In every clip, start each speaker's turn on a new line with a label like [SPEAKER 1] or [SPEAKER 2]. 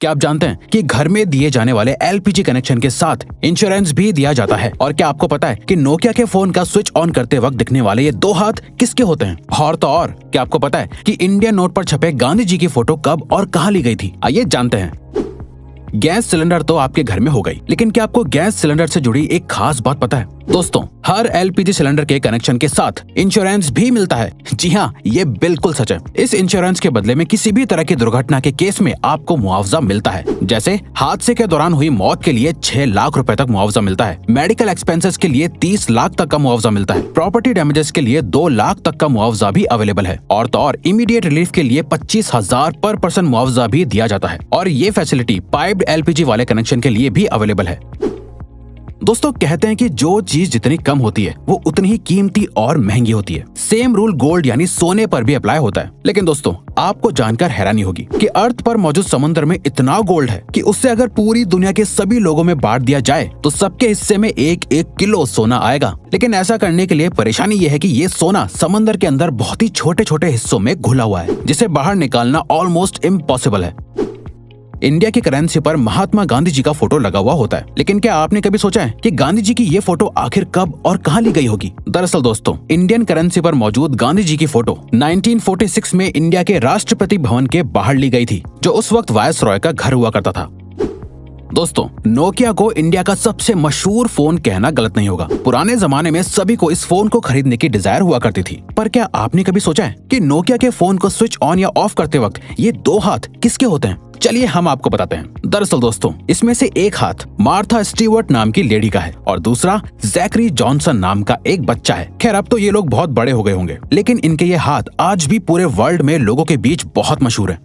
[SPEAKER 1] क्या आप जानते हैं कि घर में दिए जाने वाले एलपीजी कनेक्शन के साथ इंश्योरेंस भी दिया जाता है? और क्या आपको पता है कि नोकिया के फोन का स्विच ऑन करते वक्त दिखने वाले ये 2 हाथ किसके होते हैं? और तो और क्या आपको पता है कि इंडियन नोट पर छपे गांधी जी की फोटो कब और कहां ली गई थी? आइए जानते हैं। गैस सिलेंडर तो आपके घर में हो गई, लेकिन क्या आपको गैस सिलेंडर से जुड़ी एक खास बात पता है? दोस्तों, हर एलपीजी सिलेंडर के कनेक्शन के साथ इंश्योरेंस भी मिलता है। जी हाँ, ये बिल्कुल सच है। इस इंश्योरेंस के बदले में किसी भी तरह की दुर्घटना के केस में आपको मुआवजा मिलता है। जैसे हादसे के दौरान हुई मौत के लिए 6 लाख रुपए तक मुआवजा मिलता है। मेडिकल एक्सपेंसेस के लिए 30 लाख तक का मुआवजा मिलता है। प्रॉपर्टी डैमेजेस के लिए 2 लाख तक का मुआवजा भी अवेलेबल है। और तो और इमीडिएट रिलीफ के लिए 25,000 पर पर्सन मुआवजा भी दिया जाता है। और ये फैसिलिटी पाइप्ड एलपीजी वाले कनेक्शन के लिए भी अवेलेबल है। दोस्तों, कहते हैं कि जो चीज जितनी कम होती है वो उतनी ही कीमती और महंगी होती है। सेम रूल गोल्ड यानी सोने पर भी अप्लाई होता है। लेकिन दोस्तों, आपको जानकर हैरानी होगी कि अर्थ पर मौजूद समुद्र में इतना गोल्ड है कि उससे अगर पूरी दुनिया के सभी लोगों में बांट दिया जाए तो सबके हिस्से में 1-1 किलो सोना आएगा। लेकिन ऐसा करने के लिए परेशानी ये है कि ये सोना समंदर के अंदर बहुत ही छोटे छोटे हिस्सों में घुला हुआ है, जिसे बाहर निकालना ऑलमोस्ट इम्पॉसिबल है। इंडिया की करेंसी पर महात्मा गांधी जी का फोटो लगा हुआ होता है, लेकिन क्या आपने कभी सोचा है कि गांधी जी की ये फोटो आखिर कब और कहां ली गई होगी? दरअसल दोस्तों, इंडियन करेंसी पर मौजूद गांधी जी की फोटो 1946 में इंडिया के राष्ट्रपति भवन के बाहर ली गई थी, जो उस वक्त वायसरॉय का घर हुआ करता था। दोस्तों, नोकिया को इंडिया का सबसे मशहूर फोन कहना गलत नहीं होगा। पुराने जमाने में सभी को इस फोन को खरीदने की डिजायर हुआ करती थी। पर क्या आपने कभी सोचा है कि नोकिया के फोन को स्विच ऑन या ऑफ करते वक्त ये 2 हाथ किसके होते हैं? चलिए हम आपको बताते हैं। दरअसल दोस्तों, इसमें से एक हाथ मार्था स्टीवर्ट नाम की लेडी का है और दूसरा जैकरी जॉनसन नाम का एक बच्चा है। खैर, अब तो ये लोग बहुत बड़े हो गए होंगे, लेकिन इनके ये हाथ आज भी पूरे वर्ल्ड में लोगों के बीच बहुत मशहूर है।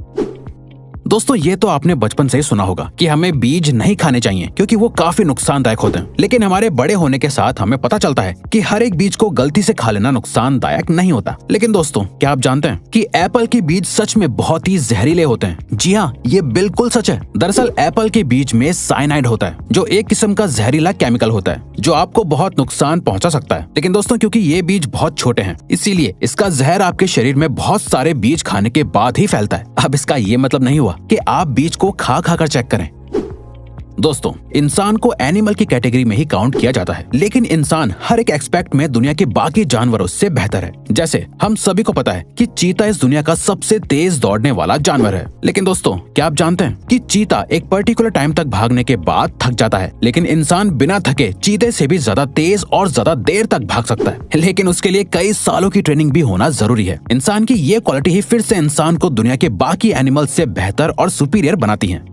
[SPEAKER 1] दोस्तों, ये तो आपने बचपन से ही सुना होगा कि हमें बीज नहीं खाने चाहिए क्योंकि वो काफी नुकसानदायक होते हैं। लेकिन हमारे बड़े होने के साथ हमें पता चलता है कि हर एक बीज को गलती से खा लेना नुकसानदायक नहीं होता। लेकिन दोस्तों, क्या आप जानते हैं कि एप्पल के बीज सच में बहुत ही जहरीले होते हैं? जी हाँ, ये बिल्कुल सच है। दरअसल एप्पल के बीज में साइनाइड होता है, जो एक किस्म का जहरीला केमिकल होता है जो आपको बहुत नुकसान पहुंचा सकता है। लेकिन दोस्तों, क्योंकि ये बीज बहुत छोटे हैं, इसीलिए इसका जहर आपके शरीर में बहुत सारे बीज खाने के बाद ही फैलता है। अब इसका ये मतलब नहीं हुआ कि आप बीज को खा कर चेक करें। दोस्तों, इंसान को एनिमल की कैटेगरी में ही काउंट किया जाता है, लेकिन इंसान हर एक एस्पेक्ट में दुनिया के बाकी जानवरों से बेहतर है। जैसे हम सभी को पता है कि चीता इस दुनिया का सबसे तेज दौड़ने वाला जानवर है। लेकिन दोस्तों, क्या आप जानते हैं कि चीता एक पर्टिकुलर टाइम तक भागने के बाद थक जाता है, लेकिन इंसान बिना थके चीते से भी ज्यादा तेज और ज्यादा देर तक भाग सकता है। लेकिन उसके लिए कई सालों की ट्रेनिंग भी होना जरूरी है। इंसान की ये क्वालिटी ही फिर से इंसान को दुनिया के बाकी एनिमल से बेहतर और सुपीरियर बनाती है।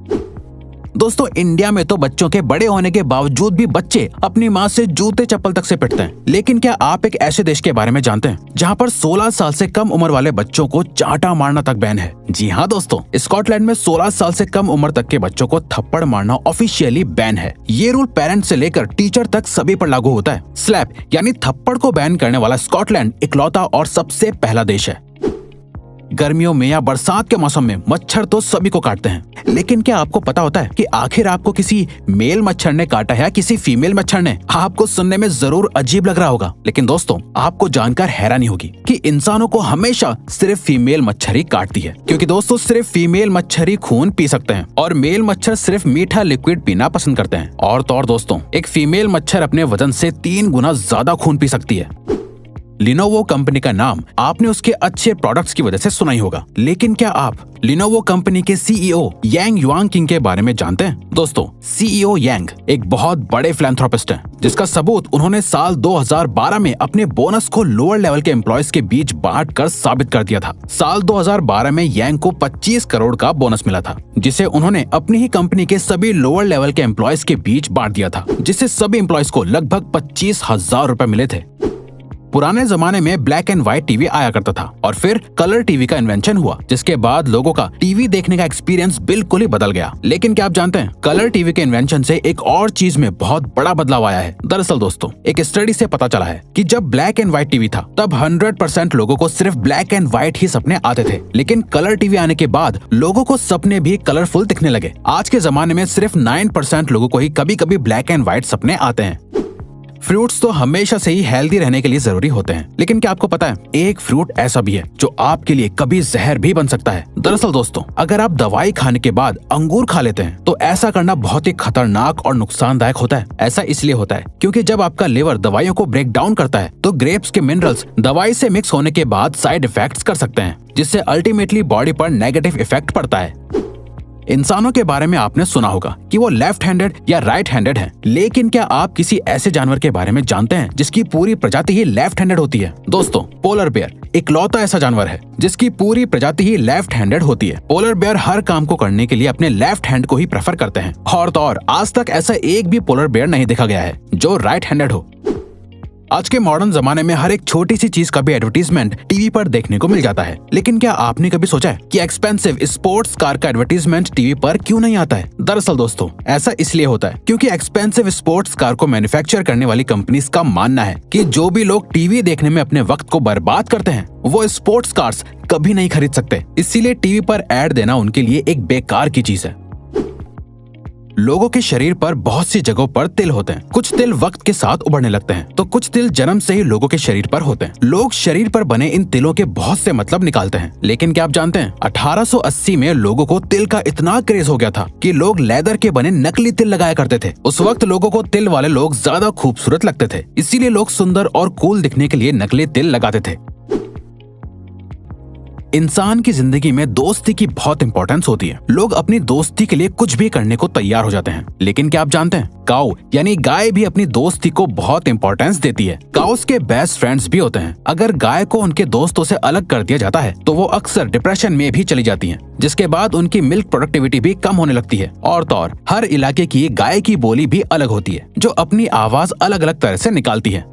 [SPEAKER 1] दोस्तों, इंडिया में तो बच्चों के बड़े होने के बावजूद भी बच्चे अपनी माँ से जूते चप्पल तक से पिटते हैं। लेकिन क्या आप एक ऐसे देश के बारे में जानते हैं जहाँ पर 16 साल से कम उम्र वाले बच्चों को चांटा मारना तक बैन है? जी हाँ दोस्तों, स्कॉटलैंड में 16 साल से कम उम्र तक के बच्चों को थप्पड़ मारना ऑफिशियली बैन है। ये रूल पेरेंट्स से लेकर टीचर तक सभी पर लागू होता है। स्लैप यानी थप्पड़ को बैन करने वाला स्कॉटलैंड इकलौता और सबसे पहला देश है। गर्मियों में या बरसात के मौसम में मच्छर तो सभी को काटते हैं, लेकिन क्या आपको पता होता है कि आखिर आपको किसी मेल मच्छर ने काटा है या किसी फीमेल मच्छर ने? आपको सुनने में जरूर अजीब लग रहा होगा, लेकिन दोस्तों, आपको जानकर हैरानी होगी कि इंसानों को हमेशा सिर्फ फीमेल मच्छर ही काटती है। क्योंकि दोस्तों, सिर्फ फीमेल मच्छर ही खून पी सकते हैं और मेल मच्छर सिर्फ मीठा लिक्विड पीना पसंद करते हैं। और तो और दोस्तों, एक फीमेल मच्छर अपने वजन से 3 गुना ज्यादा खून पी सकती है। लिनोवो कंपनी का नाम आपने उसके अच्छे प्रोडक्ट्स की वजह से सुना ही होगा, लेकिन क्या आप लिनोवो कंपनी के सीईओ यांग युआंगकिंग के बारे में जानते हैं? दोस्तों, सीईओ यांग एक बहुत बड़े फिलैंथ्रोपिस्ट हैं, जिसका सबूत उन्होंने साल 2012 में अपने बोनस को लोअर लेवल के एम्प्लॉयज के बीच बांटकर साबित कर दिया था। साल 2012 में यांग को 25 करोड़ का बोनस मिला था, जिसे उन्होंने अपनी ही कंपनी के सभी लोअर लेवल के एम्प्लॉयज के बीच बांट दिया था, जिससे सभी एम्प्लॉयज को लगभग 25,000 रुपए मिले थे। पुराने जमाने में ब्लैक एंड व्हाइट टीवी आया करता था और फिर कलर टीवी का इन्वेंशन हुआ, जिसके बाद लोगों का टीवी देखने का एक्सपीरियंस बिल्कुल ही बदल गया। लेकिन क्या आप जानते हैं, कलर टीवी के इन्वेंशन से एक और चीज में बहुत बड़ा बदलाव आया है। दरअसल दोस्तों, एक स्टडी से पता चला है कि जब ब्लैक एंड व्हाइट टीवी था तब 100% लोगों को सिर्फ ब्लैक एंड व्हाइट ही सपने आते थे, लेकिन कलर टीवी आने के बाद लोगों को सपने भी कलरफुल दिखने लगे। आज के जमाने में सिर्फ 9% लोगों को ही कभी कभी ब्लैक एंड व्हाइट सपने आते हैं। फ्रूट्स तो हमेशा से ही हेल्दी रहने के लिए जरूरी होते हैं, लेकिन क्या आपको पता है एक फ्रूट ऐसा भी है जो आपके लिए कभी जहर भी बन सकता है। दरअसल दोस्तों, अगर आप दवाई खाने के बाद अंगूर खा लेते हैं तो ऐसा करना बहुत ही खतरनाक और नुकसानदायक होता है। ऐसा इसलिए होता है क्योंकि जब आपका लिवर दवाइयों को ब्रेक डाउन करता है तो ग्रेप्स के मिनरल्स दवाई से मिक्स होने के बाद साइड इफेक्ट्स कर सकते हैं, जिससे अल्टीमेटली बॉडी पर नेगेटिव इफेक्ट पड़ता है। इंसानों के बारे में आपने सुना होगा कि वो लेफ्ट हैंडेड या राइट हैंडेड हैं, लेकिन क्या आप किसी ऐसे जानवर के बारे में जानते हैं जिसकी पूरी प्रजाति ही लेफ्ट हैंडेड होती है? दोस्तों, पोलर बेयर इकलौता ऐसा जानवर है जिसकी पूरी प्रजाति ही लेफ्ट हैंडेड होती है। पोलर बेयर हर काम को करने के लिए अपने लेफ्ट हैंड को ही प्रेफर करते हैं और तो और आज तक ऐसा एक भी पोलर बेयर नहीं देखा गया है जो राइट हैंडेड हो। आज के मॉडर्न जमाने में हर एक छोटी सी चीज का भी एडवर्टीजमेंट टीवी पर देखने को मिल जाता है, लेकिन क्या आपने कभी सोचा है कि एक्सपेंसिव स्पोर्ट्स कार का एडवर्टीजमेंट टीवी पर क्यों नहीं आता है? दरअसल दोस्तों, ऐसा इसलिए होता है क्योंकि एक्सपेंसिव स्पोर्ट्स कार को मैन्युफैक्चर करने वाली कंपनीज का मानना है कि जो भी लोग टीवी देखने में अपने वक्त को बर्बाद करते हैं वो स्पोर्ट्स कार्स कभी नहीं खरीद सकते, इसीलिए टीवी पर एड देना उनके लिए एक बेकार की चीज है। लोगों के शरीर पर बहुत सी जगहों पर तिल होते हैं। कुछ तिल वक्त के साथ उभरने लगते हैं तो कुछ तिल जन्म से ही लोगों के शरीर पर होते हैं। लोग शरीर पर बने इन तिलों के बहुत से मतलब निकालते हैं, लेकिन क्या आप जानते हैं 1880 में लोगों को तिल का इतना क्रेज हो गया था कि लोग लेदर के बने नकली तिल लगाया करते थे। उस वक्त लोगों को तिल वाले लोग ज्यादा खूबसूरत लगते थे, इसीलिए लोग सुंदर और कूल दिखने के लिए नकली तिल लगाते थे। इंसान की जिंदगी में दोस्ती की बहुत इंपॉर्टेंस होती है। लोग अपनी दोस्ती के लिए कुछ भी करने को तैयार हो जाते हैं, लेकिन क्या आप जानते हैं काऊ यानी गाय भी अपनी दोस्ती को बहुत इंपॉर्टेंस देती है। काउस के बेस्ट फ्रेंड्स भी होते हैं। अगर गाय को उनके दोस्तों से अलग कर दिया जाता है तो वो अक्सर डिप्रेशन में भी चली जाती हैं, जिसके बाद उनकी मिल्क प्रोडक्टिविटी भी कम होने लगती है। और तो और हर इलाके की गाय की बोली भी अलग होती है जो अपनी आवाज अलग अलग तरह से निकालती है।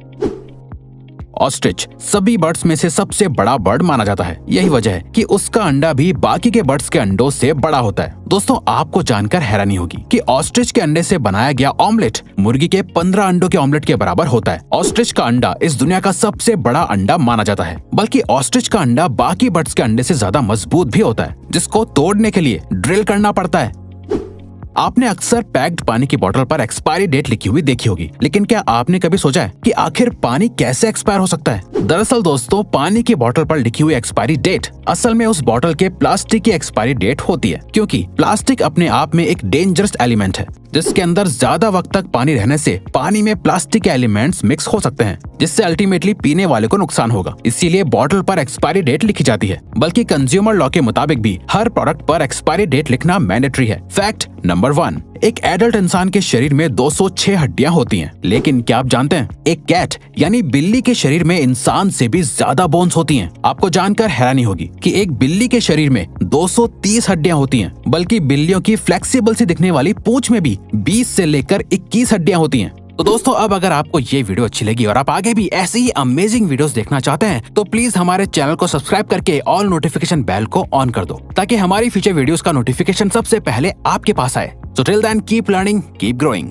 [SPEAKER 1] ऑस्ट्रिच सभी बर्ड्स में से सबसे बड़ा बर्ड माना जाता है। यही वजह है कि उसका अंडा भी बाकी के बर्ड्स के अंडों से बड़ा होता है। दोस्तों, आपको जानकर हैरानी होगी कि ऑस्ट्रिच के अंडे से बनाया गया ऑमलेट मुर्गी के 15 अंडों के ऑमलेट के बराबर होता है। ऑस्ट्रिच का अंडा इस दुनिया का सबसे बड़ा अंडा माना जाता है, बल्कि ऑस्ट्रिच का अंडा बाकी बर्ड्स के अंडे से ज्यादा मजबूत भी होता है, जिसको तोड़ने के लिए ड्रिल करना पड़ता है। आपने अक्सर पैक्ड पानी की बोतल पर एक्सपायरी डेट लिखी हुई देखी होगी, लेकिन क्या आपने कभी सोचा है कि आखिर पानी कैसे एक्सपायर हो सकता है? दरअसल दोस्तों, पानी की बोतल पर लिखी हुई एक्सपायरी डेट असल में उस बोतल के प्लास्टिक की एक्सपायरी डेट होती है, क्योंकि प्लास्टिक अपने आप में एक डेंजरस एलिमेंट है जिसके अंदर ज्यादा वक्त तक पानी रहने से पानी में प्लास्टिक के एलिमेंट्स मिक्स हो सकते हैं, जिससे अल्टीमेटली पीने वाले को नुकसान होगा। इसीलिए बोतल पर एक्सपायरी डेट लिखी जाती है, बल्कि कंज्यूमर लॉ के मुताबिक भी हर प्रोडक्ट पर एक्सपायरी डेट लिखना मैंडेटरी है। फैक्ट नंबर 1, एक एडल्ट इंसान के शरीर में 206 हड्डियां होती हैं, लेकिन क्या आप जानते हैं एक कैट यानी बिल्ली के शरीर में इंसान से भी ज्यादा बोन्स होती हैं। आपको जानकर हैरानी होगी कि एक बिल्ली के शरीर में 230 हड्डियां होती हैं, बल्कि बिल्लियों की फ्लेक्सिबल सी दिखने वाली पूंछ में भी 20 से लेकर 21 हड्डियां होती हैं। तो दोस्तों, अब अगर आपको ये वीडियो अच्छी लगी और आप आगे भी ऐसी ही अमेजिंग वीडियोस देखना चाहते हैं तो प्लीज हमारे चैनल को सब्सक्राइब करके ऑल नोटिफिकेशन बेल को ऑन कर दो, ताकि हमारी फ्यूचर वीडियोस का नोटिफिकेशन सबसे पहले आपके पास आए। So till then, keep learning, keep growing.